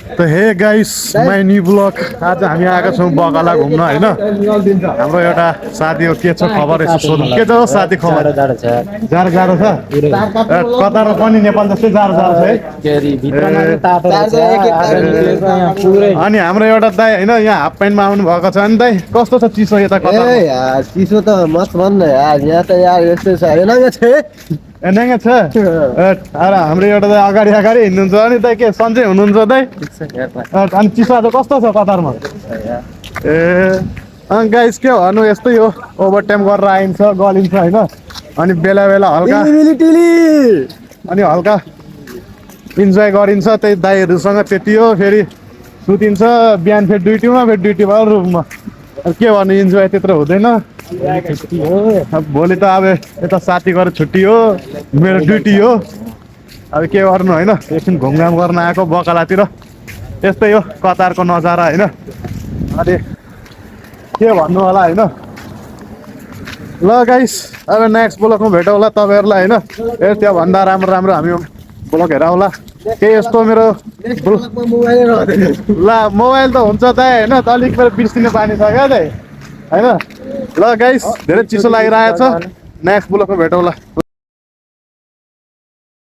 त hey guys my new blog आज हामी आएका छौँ बगाला घुम्न होइन हाम्रो एउटा साथी हो के छ खबर यसो सोधौँ के छ हो साथी खबर जाडो जाडो छ कतारमा पनि नेपाल जस्तै जाडो जाडो छ है अनि हाम्रो एउटा दाइ होइन यहाँ हाफ प्यान्टमा आउनु भएको छ अनि दाइ कस्तो छ चिसो यता कता चिसो त मस्त भन्न यार यहाँ त यार यस्तै छ हेर्न छ एनाङ्गे छ हाम्रो एउटा दाइ अगाडि अगाडि हिँड्नुहुन्छ अनि दाइ के सन्चै हुनुहुन्छ दाइ अनि चिसो आज कस्तो छ कतारमा ए गाइस के भन्नु यस्तै हो ओभर टाइम गरेर आइन्छ गलिन्छ होइन अनि बेला बेला हल्का अनि हल्का इन्जोय गरिन्छ त्यही दाइहरूसँग त्यति हो फेरि सुतिन्छ बिहान फेरि ड्युटीमा फेरि ड्युटी भयो रुममा के भन्नु इन्जोय त्यत्रो हुँदैन भोलि त अब यता साथी गरेर छुट्टी हो मेरो ड्युटी हो अब के गर्नु होइन एकछिन घुमघाम गर्न आएको बकालातिर यस्तै हो कतारको नजारा होइन अनि के भन्नु होला होइन ल गाइस अब नेक्स्ट ब्लगमा भेटौँ होला तपाईँहरूलाई होइन त्योभन्दा राम्रो राम्रो हामी ब्लग हेरौँला केही यस्तो मेरो ल मोबाइल त हुन्छ दाइ होइन अलिक मेरो बिर्सिने बानी छ क्या दाइ होइन ल गाइस धेरै चिसो लागिरहेको छ नेक्स्ट ब्लगमा भेटौँला